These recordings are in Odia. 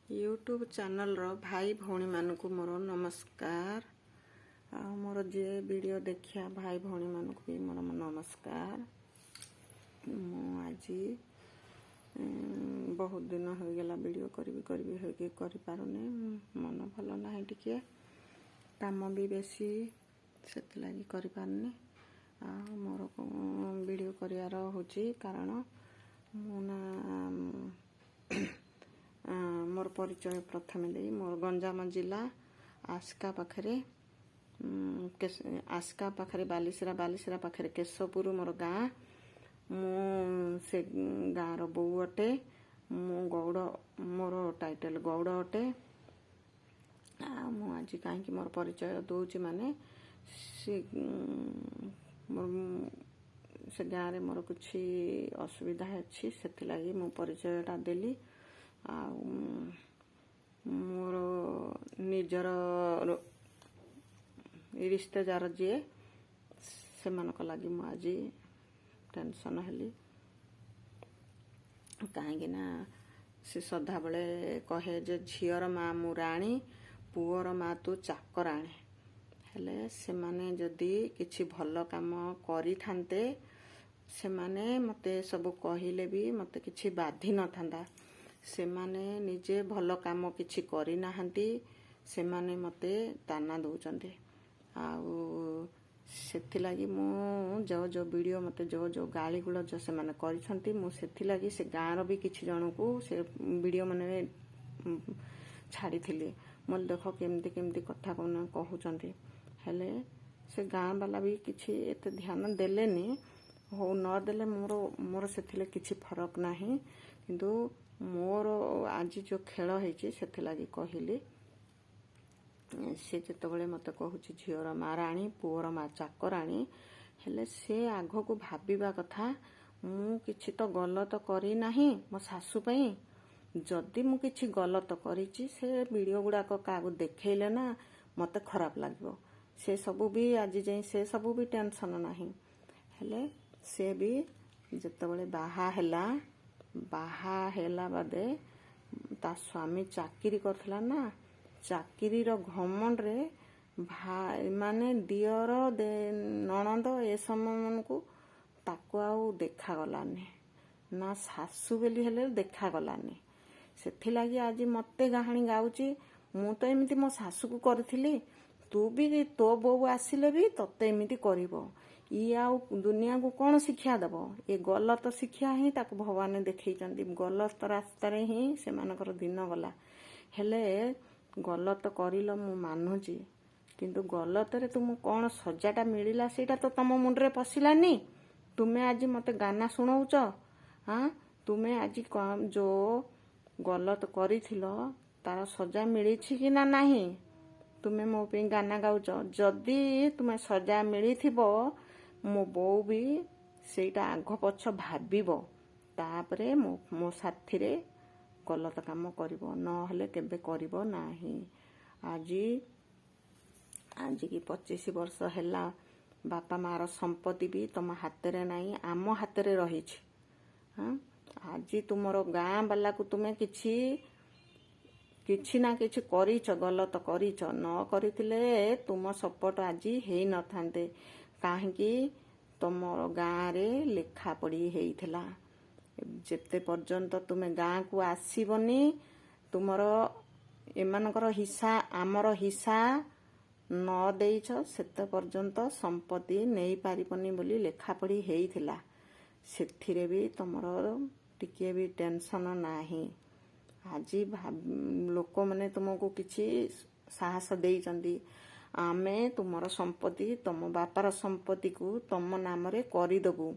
यूट्यूब चैनल रो भाई भौणी मानकु मोर नमस्कार। आ मोर जे वीडियो देखिया भाई भौणी मानकु भी मोर नमस्कार। मु आज बहुत दिन हो गला वीडियो करबी होके करि पारुने मन भलो नाही टिके काम भी बेसी सेत लागि करि पारने। आ मोर वीडियो करियार होची कारण मु ना मोर परिचय प्रथम दे मोर गंजाम जिला आस्का पाखरे आस्का पाखरे बालिसरा पाखरे केशवपुर मोर गाँ। मु से गाँ रो बौ अटे। मु गौड़ मोर टाइटल गौड़ अटे। मु आज कहीं मोर परिचय दौची माने से गाँ रे मोर कुछ असुविधा अच्छी से लगी मु परिचयटा देली। मोर निजर रिश्तेदार जी से मानक लगी मु आज टेंशन हेली कहीं ना से सदा बेले कहे जे झीर माँ मु राणी पुअर माँ तू चाकराणी हेले से माने जदि किछि भल काम करि थांते से माने मते सब कहिले भी मते किछि बाधी न थांदा। से माने निजे भल काम किछि करि नाहंती से माने मते ताना दउचंते। आउ सेथि लागि मु जो वीडियो मते जो गाली गुलो जो से माने करिसंती मु सेथि लागि से गाँ रो भी किछि जणको से वीडियो माने छाड़ी थिले मोल देखो केमती कथा कोन कहउचंती हेले से गाँ वाला भी किछि एते ध्यान देलेनी हो न देले मोर सेथिले किछि फरक नाही। किंतु मोर आज जो खेल होइछि सेथि लागि कहिली से जेतबेले मते कहूछि झियर माँ राणी पुअर माँ चाकराणी हेले से आगो को भाबिबा कथा मु किछि तो गलत करी नाही मो सासु पई। जदि मु किछि गलत करिछि से वीडियो गुडा को कागु देखैले ना मते खराब लागबो। से सब भी आज जाई से सब भी टेंशन नाही हेले से भी जेतबेले बाहा हेला बादे ता स्वामी चाकरी करथला ना चाकरी रो घमंड रे भाई माने दियर नणंद ए समन को ताको आउ देखा गलानी ना सासु बेली हेले देखा गलानी। सेथि लागि आज मते गाहाणी गाउची मु तो एमिति मो सासु को करथिली तू भी तो बो आसिले भी तते एमिति करिवो ई आउ दुनिया को कौन शिक्षा दब ये गलत शिक्षा ही ताको भगवान देखैचंदी गलत रास्ता रे ही से मानकर दिन गला हेले गलत करिलो मु मानुची किंतु गलत रे तुम कौन सजाटा मिलिला सेटा तो तम मुंड रे पसिलानी। तुमे आज मते गाना सुनौच हाँ तुमे आज जो गलत करिथिलो तार सजा मिलिछि कि ना नाही तुमे मो पे गाना गाउच जदि तुमे सजा मिलिथिबो मो बो भी सेटा आग पछ भाबिबो तापरे मो साथी रे गलत काम करिवो न हले केबे करिवो नाही। आज की 25 वर्ष हैला बापा मार संपत्ति भी तुम हाथ रे नाही आम हाथ रे रहिछि। हाँ आज तुमरो गाँ वाला को तुमे किछि ना किछि करिछ गलत करिछ न करिथिले तुम सपोर्ट आज हेई न थांते काहेकि तुमर गाँ रे लेखा पड़ी हेइथिला जेते पर्यंत तुमे गाँ को आसीबनी तुमर एमानकर हिस्सा आमर हिस्सा न देइछ सेते पर्यंत संपत्ति नेई पारिबनी बोली लेखा पड़ी हेइथिला। सेथिरे भी तुमर टिके भी टेंशन नाही। आज लोक माने तुमको किछि साहस देइचंदी आमे तुमर संपत्ति तुम बापार संपत्ति को तुम नाम रे करिदबु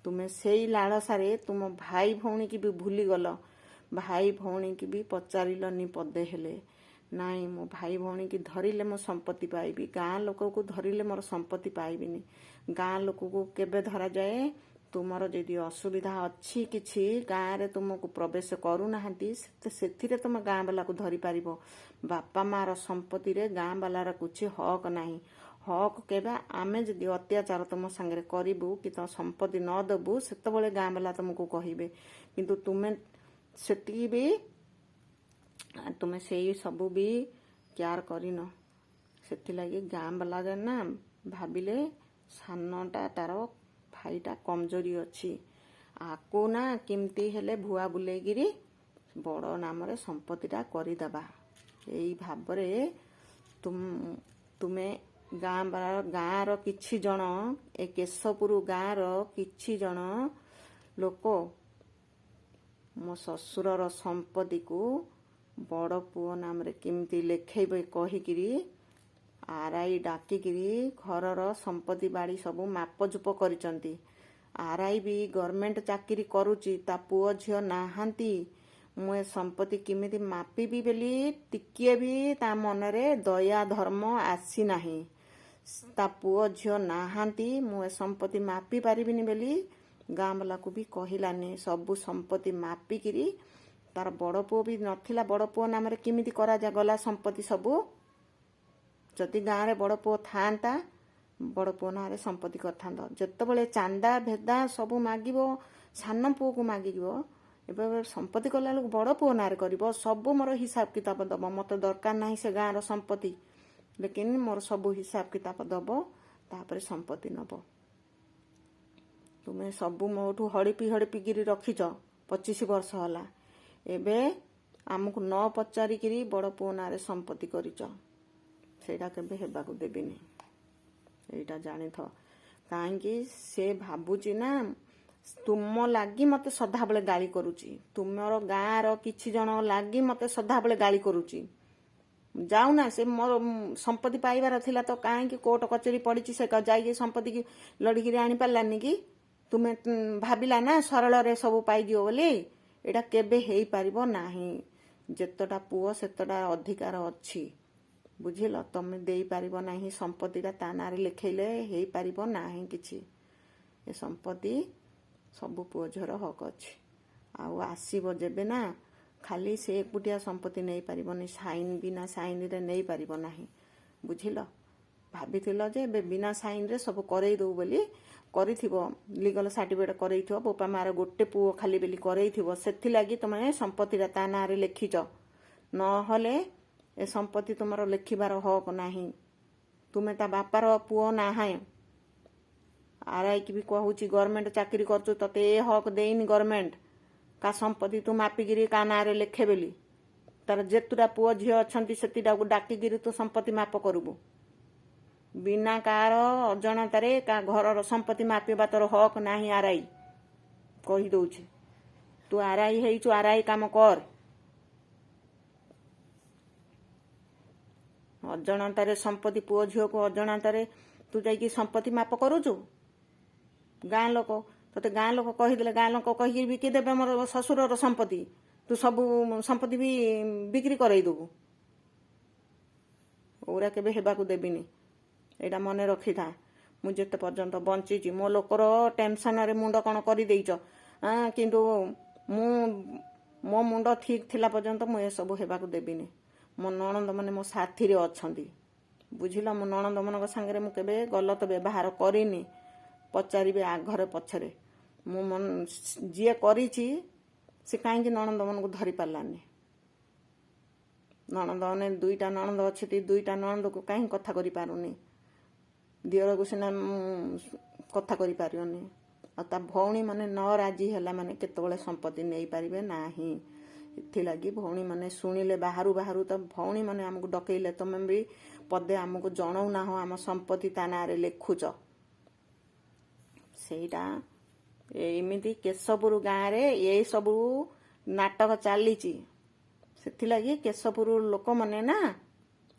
तुमे सेई लालसारे तुम भाई भौणी की भी भूली गल भाई भौणी की भी पचारिलनी पदे हेले नाई मो भाई भौणी की धरिले मो संपत्ति पाइबी गाँ लोक को धरिले मोर संपत्ति पाइबिनी। गाँ लोक को केबे धरा जाए तुमर जदि असुविधा अच्छी किछि गाँ रे तुमको प्रवेश करू नाहंती सेथिरे तुम गाँ वाला को धरि पारिबो। बापा मार संपत्ति रे गाँ वाला कुछ हक नाही हक केबा आमे जदि अत्याचार तुम संगे करिबू कि तो संपत्ति न दबू सेतबेले गाँ वाला तुमको कहिबे किंतु तुमे सेती भी ତୁମେ ସେଇ ସବୁ ବି କେୟାର କରିନ। ସେଥିଲାଗି ଗାଁ ବାଲା ନା ଭାବିଲେ ସାନଟା ତାର ଭାଇଟା କମଜୋରି ଅଛି, ଆକୁ ନା କେମିତି ହେଲେ ଭୁଆ ବୁଲେଇକିରି ବଡ଼ ନାମରେ ସମ୍ପତ୍ତିଟା କରିଦେବା। ଏଇ ଭାବରେ ତୁମେ ଗାଁର କିଛି ଜଣ, ଏ କେଶପୁର ଗାଁର କିଛି ଜଣ ଲୋକ ମୋ ଶ୍ୱଶୁରର ସମ୍ପତ୍ତିକୁ ବଡ଼ ପୁଅ ନାମରେ କେମିତି ଲେଖେଇବେ କହିକିରି ଆର୍ଆଇ ଡାକିକିରି ଘରର ସମ୍ପତ୍ତି ବାଡ଼ି ସବୁ ମାପଚୁପ କରିଛନ୍ତି। ଆର୍ଆଇ ବି ଗଭର୍ଣ୍ଣମେଣ୍ଟ ଚାକିରି କରୁଛି, ତା ପୁଅ ଝିଅ ନାହାନ୍ତି। ମୁଁ ଏ ସମ୍ପତ୍ତି କେମିତି ମାପିବି ବୋଲି ଟିକିଏ ବି ତା ମନରେ ଦୟା ଧର୍ମ ଆସିନାହିଁ। ତା ପୁଅ ଝିଅ ନାହାନ୍ତି, ମୁଁ ଏ ସମ୍ପତ୍ତି ମାପି ପାରିବିନି ବୋଲି ଗାଁ ବାଲାକୁ ବି କହିଲାନି। ସବୁ ସମ୍ପତ୍ତି ମାପିକିରି ତାର ବଡ଼ ପୁଅ ବି ନଥିଲା, ବଡ଼ ପୁଅ ନାମରେ କେମିତି କରାଗଲା ସମ୍ପତ୍ତି ସବୁ। ଯଦି ଗାଁରେ ବଡ଼ ପୁଅ ଥାଆନ୍ତା, ବଡ଼ ପୁଅ ନାଁରେ ସମ୍ପତ୍ତି କରିଥାନ୍ତ। ଯେତେବେଳେ ଚାନ୍ଦା ଭେଦା ସବୁ ମାଗିବ, ସାନ ପୁଅକୁ ମାଗିବ। ଏବେ ସମ୍ପତ୍ତି କଲାବେଳକୁ ବଡ଼ ପୁଅ ନାଁରେ କରିବ। ସବୁ ମୋର ହିସାବ କିତାବ ଦେବ। ମୋତେ ଦରକାର ନାହିଁ ସେ ଗାଁର ସମ୍ପତ୍ତି, ଲେକିନ୍ ମୋର ସବୁ ହିସାବ କିତାବ ଦେବ, ତାପରେ ସମ୍ପତ୍ତି ନେବ। ତୁମେ ସବୁ ମୋଠୁ ହଡ଼ିପିକିରି ରଖିଛ 25 ବର୍ଷ ହେଲା। ଏବେ ଆମକୁ ନ ପଚାରିକିରି ବଡ଼ ପୁଅ ନାଁରେ ସମ୍ପତ୍ତି କରିଛ। ସେଇଟା କେବେ ହେବାକୁ ଦେବିନି, ଏଇଟା ଜାଣିଥ। କାହିଁକି ସେ ଭାବୁଛି ନା ତୁମ ଲାଗି ମୋତେ ସଦାବେଳେ ଗାଳି କରୁଛି। ତୁମର ଗାଁର କିଛି ଜଣ ଲାଗି ମୋତେ ସଦାବେଳେ ଗାଳି କରୁଛି। ଯାଉନା, ସେ ମୋର ସମ୍ପତ୍ତି ପାଇବାର ଥିଲା ତ କାହିଁକି କୋର୍ଟ କଚେରୀ ପଡ଼ିଛି, ସେ ଯାଇକି ସମ୍ପତ୍ତିକି ଲଢ଼ିକିରି ଆଣିପାରିଲାନି କି? ତୁମେ ଭାବିଲା ନା ସରଳରେ ସବୁ ପାଇଯିବ ବୋଲି। ଏଇଟା କେବେ ହେଇପାରିବ ନାହିଁ। ଯେତେଟା ପୁଅ ସେତେଟା ଅଧିକାର ଅଛି, ବୁଝିଲ। ତମେ ଦେଇପାରିବ ନାହିଁ ସମ୍ପତ୍ତିଟା ତା ନାଁରେ ଲେଖେଇଲେ ହେଇପାରିବ ନାହିଁ କିଛି। ଏ ସମ୍ପତ୍ତି ସବୁ ପୁଅ ଝିଅର ହକ୍ ଅଛି। ଆଉ ଆସିବ ଯେବେ ନା, ଖାଲି ସେ ଏକୁଟିଆ ସମ୍ପତ୍ତି ନେଇପାରିବନି, ସାଇନ୍ ବିନା ସାଇନ୍ରେ ନେଇପାରିବ ନାହିଁ, ବୁଝିଲ। ଭାବିଥିଲ ଯେ ଏବେ ବିନା ସାଇନ୍ରେ ସବୁ କରେଇ ଦେଉ ବୋଲି, କରିଥିବ ଲିଗାଲ ସାର୍ଟିଫିକେଟ୍ କରେଇଥିବ, ବୋପା ମାର ଗୋଟେ ପୁଅ ଖାଲି ବୋଲି କରେଇଥିବ। ସେଥିଲାଗି ତମେ ସମ୍ପତ୍ତିଟା ତା ନାଁରେ ଲେଖିଛ। ନହେଲେ ଏ ସମ୍ପତ୍ତି ତୁମର ଲେଖିବାର ହକ୍ ନାହିଁ। ତୁମେ ତା ବାପାର ପୁଅ ନାହିଁ। ଆର୍ଆଇକି ବି କହୁଛି, ଗଭର୍ଣ୍ଣମେଣ୍ଟ ଚାକିରି କରୁଛୁ, ତତେ ଏ ହକ୍ ଦେଇନି ଗଭର୍ଣ୍ଣମେଣ୍ଟ କା ସମ୍ପତ୍ତି ତୁ ମାପିକିରି କା ନାଁରେ ଲେଖେ ବୋଲି। ତାର ଯେତୁଟା ପୁଅ ଝିଅ ଅଛନ୍ତି ସେତିଟାକୁ ଡାକିକିରି ତୁ ସମ୍ପତ୍ତି ମାପ କରିବୁ। ବିନା କାହାର ଅଜାଣତାରେ କା ଘରର ସମ୍ପତ୍ତି ମାପିବା ତୋର ହକ୍ ନାହିଁ। ଆର୍ଆଇ କହିଦେଉଛି, ତୁ ଆର୍ଆଇ ହେଇଛୁ, ଆର୍ଆଇ କାମ କର। ଅଜାଣତାରେ ସମ୍ପତ୍ତି, ପୁଅ ଝିଅକୁ ଅଜାଣତାରେ ତୁ ଯାଇକି ସମ୍ପତ୍ତି ମାପ କରୁଛୁ। ଗାଁ ଲୋକ ତୋତେ ଗାଁ ଲୋକ କହିଦେଲେ, ଗାଁ ଲୋକ କହିକି ବିକିଦେବେ ମୋର ଶ୍ୱଶୁରର ସମ୍ପତ୍ତି। ତୁ ସବୁ ସମ୍ପତ୍ତି ବି ବିକ୍ରି କରେଇ ଦେବୁ। ଓରା କେବେ ହେବାକୁ ଦେବିନି, ଏଇଟା ମନେ ରଖିଥା। ମୁଁ ଯେତେ ପର୍ଯ୍ୟନ୍ତ ବଞ୍ଚିଛି, ମୋ ଲୋକର ଟେନସନରେ ମୁଣ୍ଡ କ'ଣ କରିଦେଇଛ। କିନ୍ତୁ ମୋ ମୁଣ୍ଡ ଠିକ୍ ଥିଲା ପର୍ଯ୍ୟନ୍ତ ମୁଁ ଏସବୁ ହେବାକୁ ଦେବିନି। ମୋ ନଣନ୍ଦ ମାନେ ମୋ ସାଥିରେ ଅଛନ୍ତି, ବୁଝିଲ। ମୋ ନଣନ୍ଦ ମାନଙ୍କ ସାଙ୍ଗରେ ମୁଁ କେବେ ଗଲତ ବ୍ୟବହାର କରିନି। ପଚାରିବେ ଆଘରେ ପଛରେ। ମୁଁ ଯିଏ କରିଛି ସେ କାହିଁକି ନଣନ୍ଦ ମାନଙ୍କୁ ଧରି ପାରିଲାନି। ନଣନ୍ଦ ମାନେ ଦୁଇଟା ନଣନ୍ଦ ଅଛି, ଦୁଇଟା ନଣନ୍ଦକୁ କାହିଁକି କଥା କରିପାରୁନି। ଦିଅରକୁ ସିନା କଥା କରିପାରିବନି। ଆଉ ତା ଭଉଣୀ ମାନେ ନ ରାଜି ହେଲା ମାନେ କେତେବେଳେ ସମ୍ପତ୍ତି ନେଇପାରିବେ ନାହିଁ। ଏଥିଲାଗି ଭଉଣୀ ମାନେ ଶୁଣିଲେ ବାହାରୁ ତ ଭଉଣୀ ମାନେ ଆମକୁ ଡକେଇଲେ, ତମେ ବି ପଦେ ଆମକୁ ଜଣଉନାହ ଆମ ସମ୍ପତ୍ତି ତା ନାଁରେ ଲେଖୁଛ। ସେଇଟା ଏମିତି କେଶପୁର ଗାଁରେ ଏଇ ସବୁ ନାଟକ ଚାଲିଛି। ସେଥିଲାଗି କେଶପୁର ଲୋକମାନେ ନା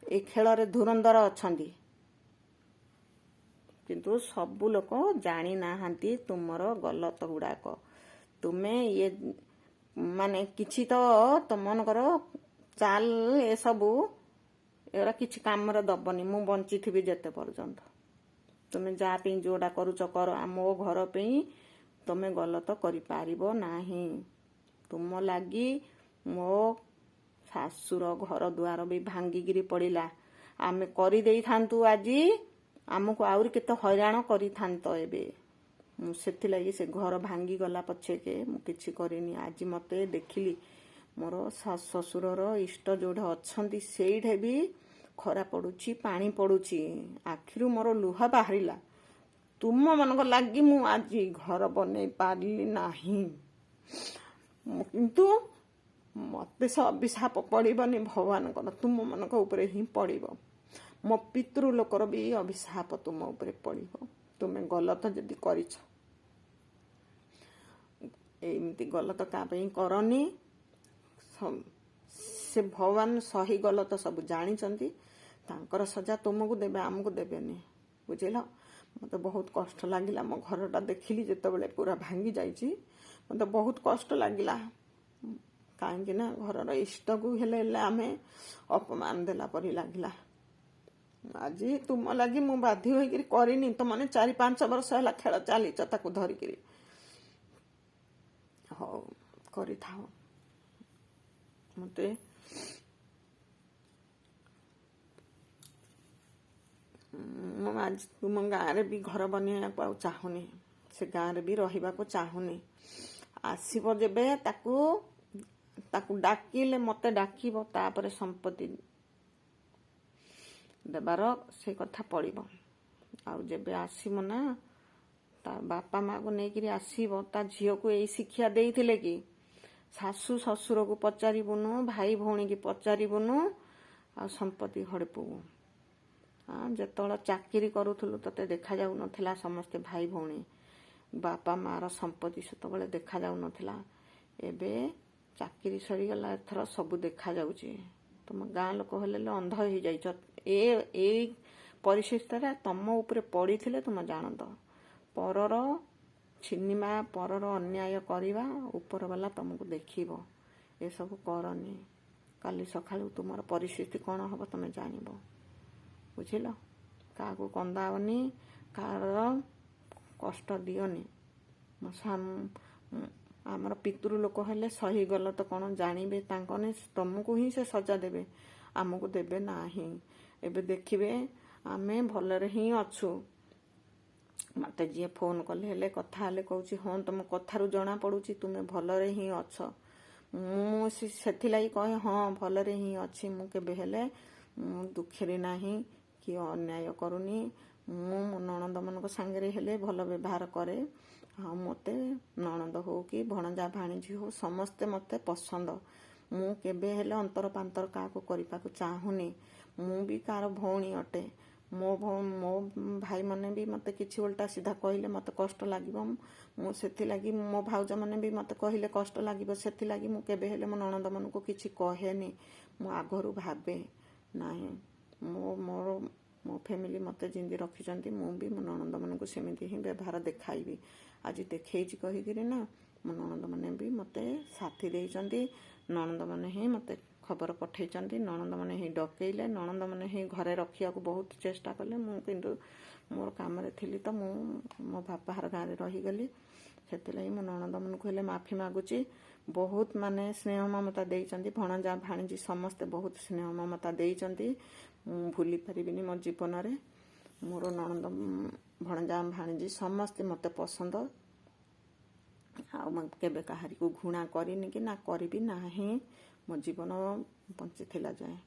ଏ ଖେଳରେ ଧୁରନ୍ଧର ଅଛନ୍ତି। କିନ୍ତୁ ସବୁ ଲୋକ ଜାଣିନାହାନ୍ତି ତୁମର ଗଲତ ଗୁଡ଼ାକ। ତୁମେ ଇଏ ମାନେ କିଛି ତ ତମମାନଙ୍କର ଚାଲ ଏସବୁ ଏଗୁଡ଼ା କିଛି କାମରେ ଦବନି। ମୁଁ ବଞ୍ଚିଥିବି ଯେତେ ପର୍ଯ୍ୟନ୍ତ। ତୁମେ ଯାହା ପାଇଁ ଯୋଉଟା କରୁଛ କର, ମୋ ଘର ପାଇଁ ତୁମେ ଗଲତ କରିପାରିବ ନାହିଁ। ତୁମ ଲାଗି ମୋ ଶାଶୁର ଘର ଦୁଆର ବି ଭାଙ୍ଗିକିରି ପଡ଼ିଲା। ଆମେ କରିଦେଇଥାନ୍ତୁ ଆଜି, ଆମକୁ ଆହୁରି କେତେ ହଇରାଣ କରିଥାନ୍ତ ଏବେ। ମୁଁ ସେଥିଲାଗି ସେ ଘର ଭାଙ୍ଗିଗଲା ପଛକେ ମୁଁ କିଛି କରିନି। ଆଜି ମୋତେ ଦେଖିଲି ମୋର ଶାଶୁ ଶ୍ୱଶୁରର ଇଷ୍ଟ ଯୋଉଠି ଅଛନ୍ତି ସେଇଠି ବି ଖରା ପଡ଼ୁଛି, ପାଣି ପଡ଼ୁଛି, ଆଖିରୁ ମୋର ଲୁହ ବାହାରିଲା। ତୁମମାନଙ୍କ ଲାଗି ମୁଁ ଆଜି ଘର ବନେଇ ପାରିଲି ନାହିଁ। କିନ୍ତୁ ମୋତେ ସେ ଅଭିଶାପ ପଡ଼ିବନି ଭଗବାନଙ୍କର, ତୁମମାନଙ୍କ ଉପରେ ହିଁ ପଡ଼ିବ। ମୋ ପିତୃ ଲୋକର ବି ଅଭିଶାପ ତୁମ ଉପରେ ପଡ଼ିବ, ତୁମେ ଗଲତ ଯଦି କରିଛ। ଏମିତି ଗଲତ କାହା ପାଇଁ କରନି। ସେ ଭଗବାନ ସହି ଗଲତ ସବୁ ଜାଣିଛନ୍ତି, ତାଙ୍କର ସଜା ତୁମକୁ ଦେବେ, ଆମକୁ ଦେବେନି। ବୁଝିଲ? ମୋତେ ବହୁତ କଷ୍ଟ ଲାଗିଲା। ମୋ ଘରଟା ଦେଖିଲି ଯେତେବେଳେ ପୁରା ଭାଙ୍ଗି ଯାଇଛି, ମୋତେ ବହୁତ କଷ୍ଟ ଲାଗିଲା। କାହିଁକି ନା ଘରର ଇଷ୍ଟକୁ ହେଲେ ଆମେ ଅପମାନ ଦେଲା ପରି ଲାଗିଲା। ଆଜି ତୁମ ଲାଗି ମୁଁ ବାଧ୍ୟ ହୋଇକିରି କରିନି। ତମାନେ 4-5 ବର୍ଷ ହେଲା ଖେଳ ଚାଲିଛ ତାକୁ ଧରିକିରି। ହଉ, କରିଥାଅ। ମୋତେ ମୁଁ ଆଜି ତୁମ ଗାଁରେ ବି ଘର ବନେଇବାକୁ ଆଉ ଚାହୁଁନି, ସେ ଗାଁରେ ବି ରହିବାକୁ ଚାହୁଁନି। ଆସିବ ଯେବେ ତାକୁ ଡାକିଲେ ମୋତେ ଡାକିବ, ତାପରେ ସମ୍ପତ୍ତି ଦେବାର ସେ କଥା ପଡ଼ିବ। ଆଉ ଯେବେ ଆସିବ ନା, ତା ବାପା ମାଆକୁ ନେଇକିରି ଆସିବ। ତା ଝିଅକୁ ଏଇ ଶିକ୍ଷା ଦେଇଥିଲେ କି ଶାଶୁ ଶ୍ୱଶୁରକୁ ପଚାରିବୁନୁ, ଭାଇ ଭଉଣୀକି ପଚାରିବୁନୁ, ଆଉ ସମ୍ପତ୍ତି ହଡ଼ପୁବୁ। ଯେତେବେଳେ ଚାକିରି କରୁଥିଲୁ ତତେ ଦେଖାଯାଉନଥିଲା ସମସ୍ତେ ଭାଇ ଭଉଣୀ, ବାପା ମାଆର ସମ୍ପତ୍ତି ସେତେବେଳେ ଦେଖାଯାଉନଥିଲା। ଏବେ ଚାକିରି ସରିଗଲା, ଏଥର ସବୁ ଦେଖାଯାଉଛି। ତୁମ ଗାଁ ଲୋକ ହେଲେ ଅନ୍ଧ ହେଇଯାଇଛ। ଏଇ ପରିସ୍ଥିତିରେ ତମ ଉପରେ ପଡ଼ିଥିଲେ ତୁମେ ଜାଣନ୍ତ। ପରର ଛିନିମା, ପରର ଅନ୍ୟାୟ କରିବା, ଉପରବାଲା ତମକୁ ଦେଖିବ। ଏସବୁ କରନି। କାଲି ସକାଳୁ ତୁମର ପରିସ୍ଥିତି କ'ଣ ହେବ ତମେ ଜାଣିବ। ବୁଝିଲ? କାହାକୁ କନ୍ଦାଅନି, କାହାର କଷ୍ଟ ଦିଅନି। ଆମର ପିତୃ ଲୋକ ହେଲେ ସହି ଗଲତ କ'ଣ ଜାଣିବେ, ତାଙ୍କନେ ତମକୁ ହିଁ ସେ ସଜା ଦେବେ, ଆମକୁ ଦେବେ ନାହିଁ। ଏବେ ଦେଖିବେ ଆମେ ଭଲରେ ହିଁ ଅଛୁ। ମୋତେ ଯିଏ ଫୋନ୍ କଲେ ହେଲେ କଥା ହେଲେ କହୁଛି, ହଁ ତମ କଥାରୁ ଜଣାପଡ଼ୁଛି ତୁମେ ଭଲରେ ହିଁ ଅଛ। ମୁଁ ସେଥିଲାଗି କହେ, ହଁ ଭଲରେ ହିଁ ଅଛି। ମୁଁ କେବେ ହେଲେ ଦୁଃଖରେ ନାହିଁ କି ଅନ୍ୟାୟ କରୁନି। ମୁଁ ମୋ ନଣନ୍ଦମାନଙ୍କ ସାଙ୍ଗରେ ହେଲେ ଭଲ ବ୍ୟବହାର କରେ। ଆଉ ମୋତେ ନଣନ୍ଦ ହଉ କି ଭଣଜା ଭାଣିଜୀ ହଉ, ସମସ୍ତେ ମୋତେ ପସନ୍ଦ। ମୁଁ କେବେ ହେଲେ ଅନ୍ତର ପାନ୍ତର କାହାକୁ କରିବାକୁ ଚାହୁଁନି। ମୁଁ ବି କାହାର ଭଉଣୀ ଅଟେ। ମୋ ଭାଇମାନେ ବି ମୋତେ କିଛି ଓଲଟା ସିଧା କହିଲେ ମୋତେ କଷ୍ଟ ଲାଗିବ। ମୁଁ ସେଥିଲାଗି ମୋ ଭାଉଜମାନେ ବି ମୋତେ କହିଲେ କଷ୍ଟ ଲାଗିବ। ସେଥିଲାଗି ମୁଁ କେବେ ହେଲେ ମୋ ନଣନ୍ଦମାନଙ୍କୁ କିଛି କହେନି। ମୁଁ ଆଗରୁ ଭାବେ ନାହିଁ, ମୋ ଫ୍ୟାମିଲି ମୋତେ ଯେମିତି ରଖିଛନ୍ତି, ମୁଁ ବି ମୋ ନଣନ୍ଦମାନଙ୍କୁ ସେମିତି ହିଁ ବ୍ୟବହାର ଦେଖାଇବି। ଆଜି ଦେଖେଇଛି କହିକିରି ନା, ମୋ ନଣନ୍ଦମାନେ ବି ମୋତେ ସାଥି ଦେଇଛନ୍ତି। ନଣନ୍ଦମାନେ ହିଁ ମୋତେ ଖବର ପଠେଇଛନ୍ତି, ନଣନ୍ଦମାନେ ହିଁ ଡକେଇଲେ, ନଣନ୍ଦମାନେ ହିଁ ଘରେ ରଖିବାକୁ ବହୁତ ଚେଷ୍ଟା କଲେ। ମୁଁ କିନ୍ତୁ ମୋର କାମରେ ଥିଲି ତ ମୁଁ ମୋ ବାପାଘର ଗାଁରେ ରହିଗଲି। ସେଥିଲାଗି ମୋ ନଣନ୍ଦମାନଙ୍କୁ ହେଲେ ମାଫି ମାଗୁଛି। ବହୁତ ମାନେ ସ୍ନେହ ମମତା ଦେଇଛନ୍ତି। ଭଣଜା ଭାଣିଜୀ ସମସ୍ତେ ବହୁତ ସ୍ନେହ ମମତା ଦେଇଛନ୍ତି। ମୁଁ ଭୁଲି ପାରିବିନି ମୋ ଜୀବନରେ। ମୋର ନଣନ୍ଦ ଭଣଜା ଭାଣିଜୀ ସମସ୍ତେ ମୋତେ ପସନ୍ଦ। ଆଉ ମୁଁ କେବେ କାହାରିକୁ ଘୃଣା କରିନି କି ନା କରିବି ନାହିଁ ମୋ ଜୀବନ ବଞ୍ଚିଥିଲା ଯାଏ।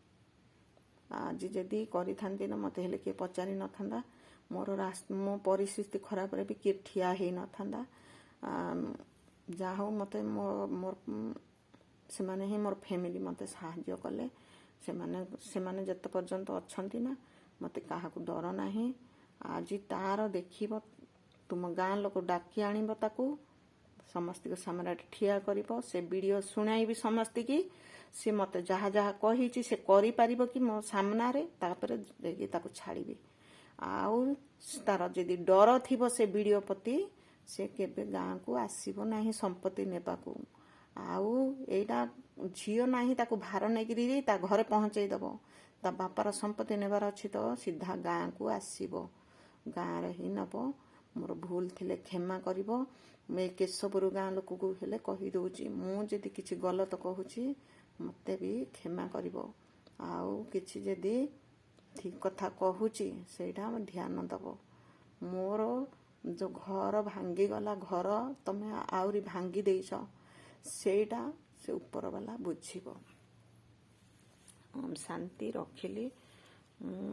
ଆଜି ଯଦି କରିଥାନ୍ତି ନା ମୋତେ ହେଲେ କିଏ ପଚାରି ନଥାନ୍ତା। ମୋ ପରିସ୍ଥିତି ଖରାପରେ ବି କିଏ ଠିଆ ହେଇନଥାନ୍ତା। ଯାହା ହଉ ମୋତେ ସେମାନେ ହିଁ ମୋର ଫ୍ୟାମିଲି ମୋତେ ସାହାଯ୍ୟ କଲେ। ସେମାନେ ଯେତେ ପର୍ଯ୍ୟନ୍ତ ଅଛନ୍ତି ନା, ମୋତେ କାହାକୁ ଡର ନାହିଁ। ଆଜି ତାର ଦେଖିବ, ତୁମ ଗାଁ ଲୋକ ଡାକି ଆଣିବ, ତାକୁ ସମସ୍ତଙ୍କ ସାମ୍ନାରେ ଠିଆ କରିବ। ସେ ଭିଡ଼ିଓ ଶୁଣାଇବି ସମସ୍ତିକି। ସେ ମୋତେ ଯାହା ଯାହା କହିଛି ସେ କରିପାରିବ କି ମୋ ସାମ୍ନାରେ, ତାପରେ ଯାଇକି ତାକୁ ଛାଡ଼ିବି। ଆଉ ତାର ଯଦି ଡର ଥିବ ସେ ଭିଡ଼ିଓ ପ୍ରତି, ସେ କେବେ ଗାଁକୁ ଆସିବ ନାହିଁ ସମ୍ପତ୍ତି ନେବାକୁ। ଆଉ ଏଇଟା ଝିଅ ନାହିଁ, ତାକୁ ଭାର ନେଇକିରି ତା ଘରେ ପହଞ୍ଚେଇ ଦେବ। ତା ବାପାର ସମ୍ପତ୍ତି ନେବାର ଅଛି ତ ସିଧା ଗାଁକୁ ଆସିବ, ଗାଁରେ ହିଁ ନେବ। ମୋର ଭୁଲ ଥିଲେ କ୍ଷମା କରିବ। ମୁଁ ଏ କେଶବପୁର ଗାଁ ଲୋକକୁ ହେଲେ କହିଦେଉଛି, ମୁଁ ଯଦି କିଛି ଗଲତ କହୁଛି ମୋତେ ବି କ୍ଷମା କରିବ। ଆଉ କିଛି ଯଦି ଠିକ୍ କଥା କହୁଛି ସେଇଟା ଧ୍ୟାନ ଦେବ। ମୋର ଯେଉଁ ଘର ଭାଙ୍ଗିଗଲା, ଘର ତମେ ଆହୁରି ଭାଙ୍ଗି ଦେଇଛ, ସେଇଟା ସେ ଉପରବାଲା ବୁଝିବ। ଶାନ୍ତି ରଖିଲି। ମୁଁ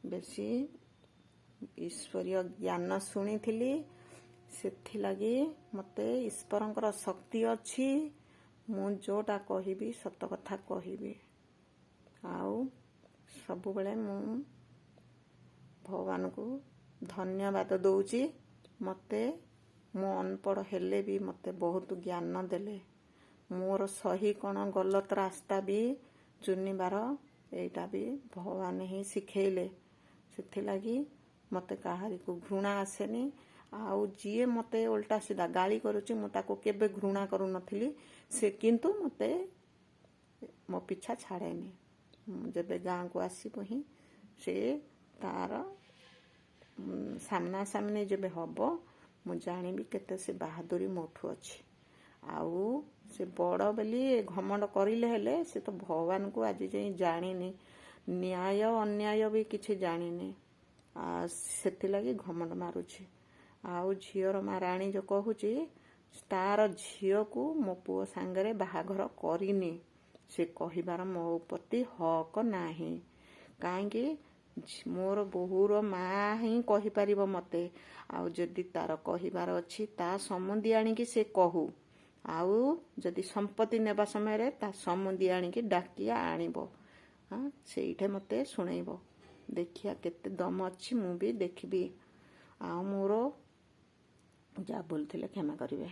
ବେଶୀ ଈଶ୍ୱରୀୟ ଜ୍ଞାନ ଶୁଣିଥିଲି, ସେଥିଲାଗି ମୋତେ ଈଶ୍ୱରଙ୍କର ଶକ୍ତି ଅଛି। ମୁଁ ଯେଉଁଟା କହିବି ସତ କଥା କହିବି। ଆଉ ସବୁବେଳେ ମୁଁ ଭଗବାନଙ୍କୁ ଧନ୍ୟବାଦ ଦେଉଛି। ମୁଁ ଅନପଢ଼ ହେଲେ ବି ମୋତେ ବହୁତ ଜ୍ଞାନ ଦେଲେ। ମୋର ସହି କ'ଣ ଗଲତ ରାସ୍ତା ବି ଚୁନିବାର ଏଇଟା ବି ଭଗବାନ ହିଁ ଶିଖେଇଲେ। ସେଥିଲାଗି ମୋତେ କାହାରିକୁ ଘୃଣା ଆସେନି। ଆଉ ଯିଏ ମୋତେ ଓଲଟା ସିଧା ଗାଳି କରୁଛି ମୁଁ ତାକୁ କେବେ ଘୃଣା କରୁନଥିଲି। ସେ କିନ୍ତୁ ମୋତେ ମୋ ପିଛା ଛାଡ଼େନି। ଯେବେ ଗାଁକୁ ଆସିବ ହିଁ ସେ ତାର ସାମ୍ନାସାମ୍ନି ଯେବେ ହବ ମୁଁ ଜାଣିବି କେତେ ସେ ବାହାଦୁରୀ ମୋଠୁ ଅଛି। ଆଉ ସେ ବଡ଼ ବୋଲି ଘମଣ୍ଡ କରିଲେ ହେଲେ ସେ ତ ଭଗବାନଙ୍କୁ ଆଜି ଯାଇ ଜାଣିନି, ନ୍ୟାୟ ଅନ୍ୟାୟ ବି କିଛି ଜାଣିନି। ସେଥିଲାଗି ଘମଣ୍ଡ ମାରୁଛି। ଆଉ ଝିଅର ମା ରାଣୀ ଯେଉଁ କହୁଛି ତାର ଝିଅକୁ ମୋ ପୁଅ ସାଙ୍ଗରେ ବାହାଘର କରିନି, ସେ କହିବାର ମୋ ପ୍ରତି ହକ ନାହିଁ। କାହିଁକି? ମୋର ବୋହୂର ମା ହିଁ କହିପାରିବ ମୋତେ। ଆଉ ଯଦି ତାର କହିବାର ଅଛି ତା ସମୁଦି ଆଣିକି ସେ କହୁ। ଆଉ ଯଦି ସମ୍ପତ୍ତି ନେବା ସମୟରେ ତା ସମୁଦି ଆଣିକି ଡାକି ଆଣିବ। ସେଇଟା ମୋତେ ଶୁଣେଇବ। ଦେଖିବା କେତେ ଦମ ଅଛି, ମୁଁ ବି ଦେଖିବି। ଆଉ ମୋର ଯାହା ଭୁଲ ଥିଲେ କ୍ଷମା କରିବେ।